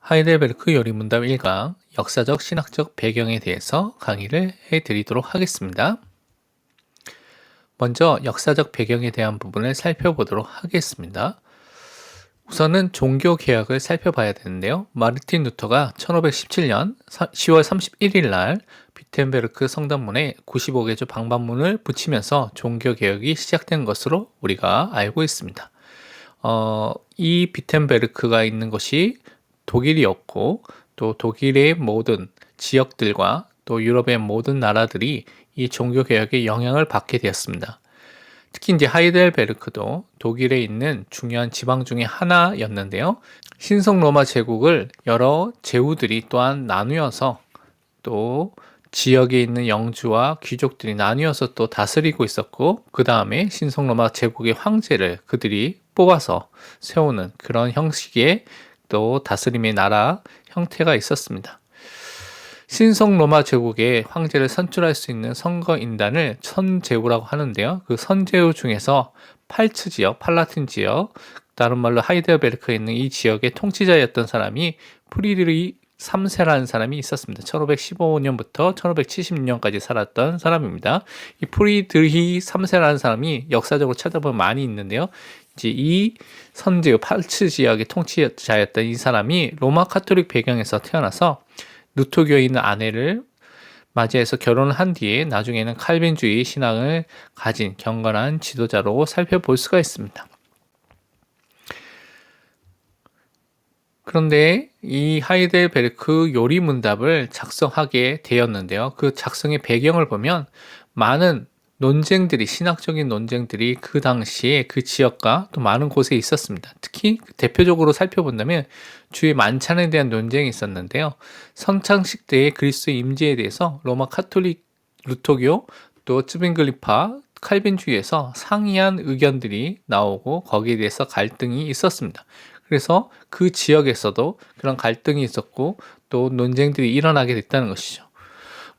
하이델베르크 요리문답 1강 역사적 신학적 배경에 대해서 강의를 해드리도록 하겠습니다. 먼저 역사적 배경에 대한 부분을 살펴보도록 하겠습니다. 우선은 종교개혁을 살펴봐야 되는데요. 마르틴 루터가 1517년 10월 31일 날 비텐베르크 성당문에 95개조 방반문을 붙이면서 종교개혁이 시작된 것으로 우리가 알고 있습니다. 이 비텐베르크가 있는 것이 독일이었고, 또 독일의 모든 지역들과 또 유럽의 모든 나라들이 이 종교개혁의 영향을 받게 되었습니다. 특히 이제 하이델베르크도 독일에 있는 중요한 지방 중에 하나였는데요. 신성 로마 제국을 여러 제후들이 또한 나누어서 또 지역에 있는 영주와 귀족들이 나뉘어서 또 다스리고 있었고, 그 다음에 신성 로마 제국의 황제를 그들이 뽑아서 세우는 그런 형식의 또 다스림의 나라 형태가 있었습니다. 신성 로마 제국의 황제를 선출할 수 있는 선거인단을 선제후라고 하는데요. 그 선제후 중에서 팔츠 지역, 팔라틴 지역, 다른 말로 하이델베르크에 있는 이 지역의 통치자였던 사람이 프리드리히 3세라는 사람이 있었습니다. 1515년부터 1576년까지 살았던 사람입니다. 이 프리드리히 3세라는 사람이 역사적으로 찾아보면 많이 있는데요. 이제 이 선제후 팔츠 지역의 통치자였던 이 사람이 로마 카톨릭 배경에서 태어나서 루터교에 있는 아내를 맞이해서 결혼을 한 뒤에 나중에는 칼빈주의 신앙을 가진 경건한 지도자로 살펴볼 수가 있습니다. 그런데 이 하이델베르크 요리문답을 작성하게 되었는데요. 그 작성의 배경을 보면 많은 논쟁들이, 신학적인 논쟁들이 그 당시에 그 지역과 또 많은 곳에 있었습니다. 특히 대표적으로 살펴본다면 주의 만찬에 대한 논쟁이 있었는데요. 성찬식 때의 그리스도의 임재에 대해서 로마 카톨릭, 루터교, 또 츠빙글리파, 칼빈주의에서 상이한 의견들이 나오고 거기에 대해서 갈등이 있었습니다. 그래서 그 지역에서도 그런 갈등이 있었고 또 논쟁들이 일어나게 됐다는 것이죠.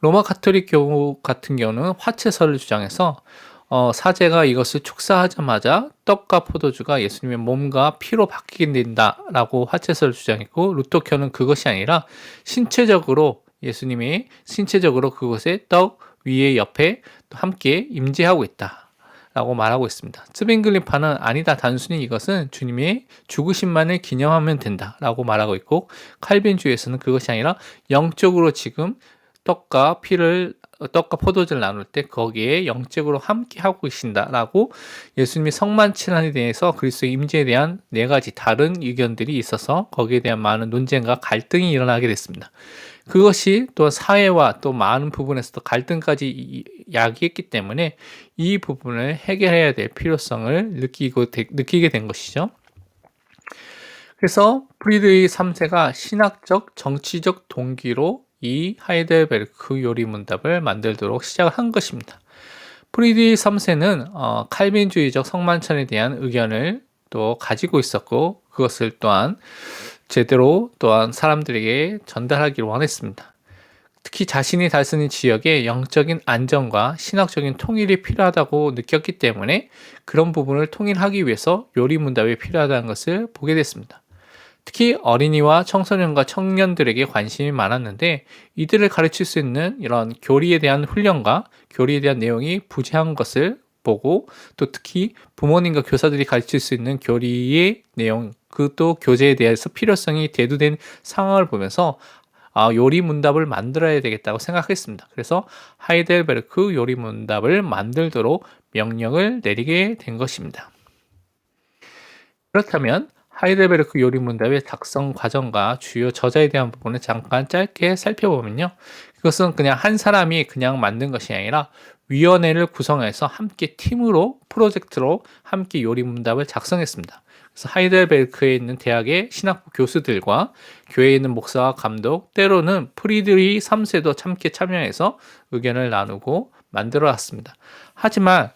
로마 카톨릭 교우 같은 경우는 화채설을 주장해서 사제가 이것을 축사하자마자 떡과 포도주가 예수님의 몸과 피로 바뀌게 된다라고 화채설을 주장했고, 루터교는 그것이 아니라 신체적으로 예수님이 신체적으로 그곳에 떡 위에 옆에 함께 임재하고 있다 라고 말하고 있습니다. 츠빙글리파는 아니다, 단순히 이것은 주님의 죽으심만을 기념하면 된다 라고 말하고 있고, 칼빈주의에서는 그것이 아니라 영적으로 지금 떡과 포도주를 나눌 때 거기에 영적으로 함께 하고 계신다라고 예수님이 성만찬에 대해서 그리스도의 임재에 대한 네 가지 다른 의견들이 있어서 거기에 대한 많은 논쟁과 갈등이 일어나게 됐습니다. 그것이 또 사회와 또 많은 부분에서도 갈등까지 야기했기 때문에 이 부분을 해결해야 될 필요성을 느끼게 된 것이죠. 그래서 프리드리히 3세가 신학적, 정치적 동기로 이 하이델베르크 요리문답을 만들도록 시작을 한 것입니다. 프리드리히 3세는 칼빈주의적 성만찬에 대한 의견을 또 가지고 있었고, 그것을 또한 제대로 또한 사람들에게 전달하기를 원했습니다. 특히 자신이 다스린 지역에 영적인 안정과 신학적인 통일이 필요하다고 느꼈기 때문에 그런 부분을 통일하기 위해서 요리문답이 필요하다는 것을 보게 됐습니다. 특히 어린이와 청소년과 청년들에게 관심이 많았는데 이들을 가르칠 수 있는 이런 교리에 대한 훈련과 교리에 대한 내용이 부재한 것을 보고, 또 특히 부모님과 교사들이 가르칠 수 있는 교리의 내용, 그것도 교재에 대해서 필요성이 대두된 상황을 보면서 요리문답을 만들어야 되겠다고 생각했습니다. 그래서 하이델베르크 요리문답을 만들도록 명령을 내리게 된 것입니다. 그렇다면 하이델베르크 요리문답의 작성 과정과 주요 저자에 대한 부분을 잠깐 짧게 살펴보면요. 그것은 그냥 한 사람이 그냥 만든 것이 아니라 위원회를 구성해서 함께 팀으로, 프로젝트로 함께 요리문답을 작성했습니다. 그래서 하이델베르크에 있는 대학의 신학부 교수들과 교회에 있는 목사와 감독, 때로는 프리드리히 3세도 함께 참여해서 의견을 나누고 만들어 왔습니다. 하지만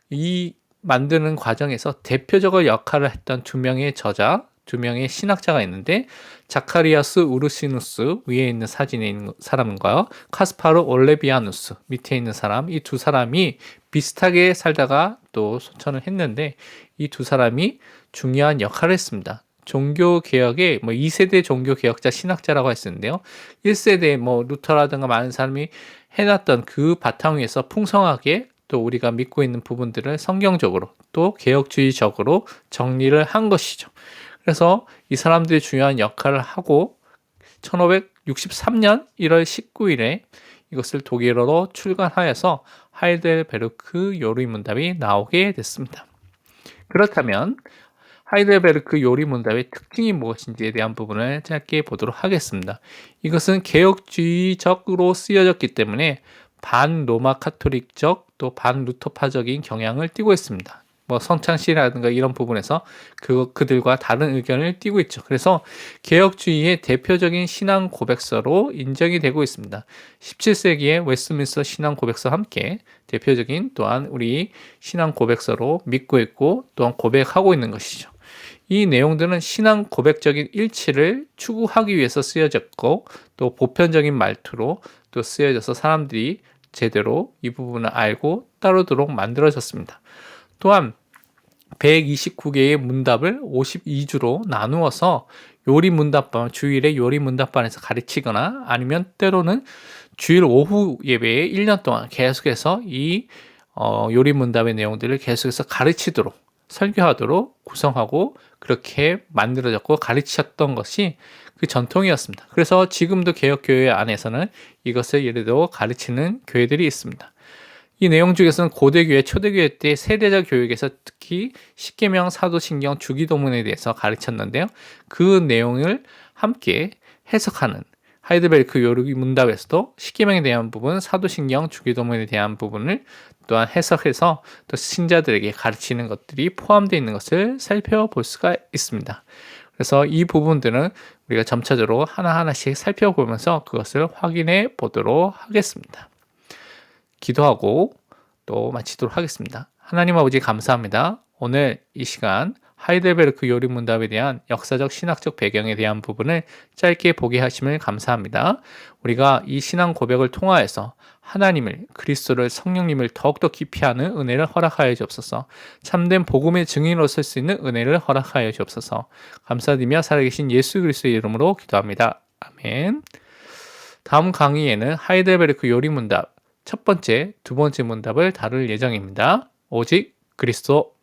이 만드는 과정에서 대표적으로 역할을 했던 두 명의 저자, 두 명의 신학자가 있는데, 자카리아스 우르시누스 위에 있는 사진에 있는 사람과 카스파르 올레비아누스 밑에 있는 사람, 이 두 사람이 비슷하게 살다가 또 소천을 했는데 이 두 사람이 중요한 역할을 했습니다. 종교 개혁의 2세대 종교 개혁자 신학자라고 했었는데요. 1세대 루터라든가 많은 사람이 해놨던 그 바탕 위에서 풍성하게 또 우리가 믿고 있는 부분들을 성경적으로 또 개혁주의적으로 정리를 한 것이죠. 그래서 이 사람들이 중요한 역할을 하고 1563년 1월 19일에 이것을 독일어로 출간하여서 하이델베르크 요리문답이 나오게 됐습니다. 그렇다면 하이델베르크 요리문답의 특징이 무엇인지에 대한 부분을 짧게 보도록 하겠습니다. 이것은 개혁주의적으로 쓰여졌기 때문에 반로마 카톨릭적 또 반루터파적인 경향을 띠고 있습니다. 성찬시라든가 이런 부분에서 그들과 다른 의견을 띠고 있죠. 그래서 개혁주의의 대표적인 신앙 고백서로 인정이 되고 있습니다. 17세기의 웨스트민스터 신앙 고백서와 함께 대표적인 또한 우리 신앙 고백서로 믿고 있고 또한 고백하고 있는 것이죠. 이 내용들은 신앙 고백적인 일치를 추구하기 위해서 쓰여졌고 또 보편적인 말투로 또 쓰여져서 사람들이 제대로 이 부분을 알고 따르도록 만들어졌습니다. 또한 129개의 문답을 52주로 나누어서 요리 문답반, 주일에 요리 문답반에서 가르치거나 아니면 때로는 주일 오후 예배에 1년 동안 계속해서 이 요리 문답의 내용들을 계속해서 가르치도록 설교하도록 구성하고 그렇게 만들어졌고 가르치셨던 것이 그 전통이었습니다. 그래서 지금도 개혁교회 안에서는 이것을 예를 들어 가르치는 교회들이 있습니다. 이 내용 중에서는 고대교회, 초대교회 때 세대자 교육에서 특히 십계명, 사도신경, 주기도문에 대해서 가르쳤는데요. 그 내용을 함께 해석하는 하이델베르크 요리 문답에서도 십계명에 대한 부분, 사도신경, 주기도문에 대한 부분을 또한 해석해서 또 신자들에게 가르치는 것들이 포함되어 있는 것을 살펴볼 수가 있습니다. 그래서 이 부분들은 우리가 점차적으로 하나하나씩 살펴보면서 그것을 확인해 보도록 하겠습니다. 기도하고 또 마치도록 하겠습니다. 하나님 아버지 감사합니다. 오늘 이 시간 하이델베르크 요리 문답에 대한 역사적 신학적 배경에 대한 부분을 짧게 보게 하심을 감사합니다. 우리가 이 신앙 고백을 통하여서 하나님을, 그리스도를, 성령님을 더욱더 깊이 아는 은혜를 허락하여 주옵소서. 참된 복음의 증인으로 설 수 있는 은혜를 허락하여 주옵소서. 감사드리며 살아계신 예수 그리스도의 이름으로 기도합니다. 아멘. 다음 강의에는 하이델베르크 요리 문답 첫 번째, 두 번째 문답을 다룰 예정입니다. 오직 그리스도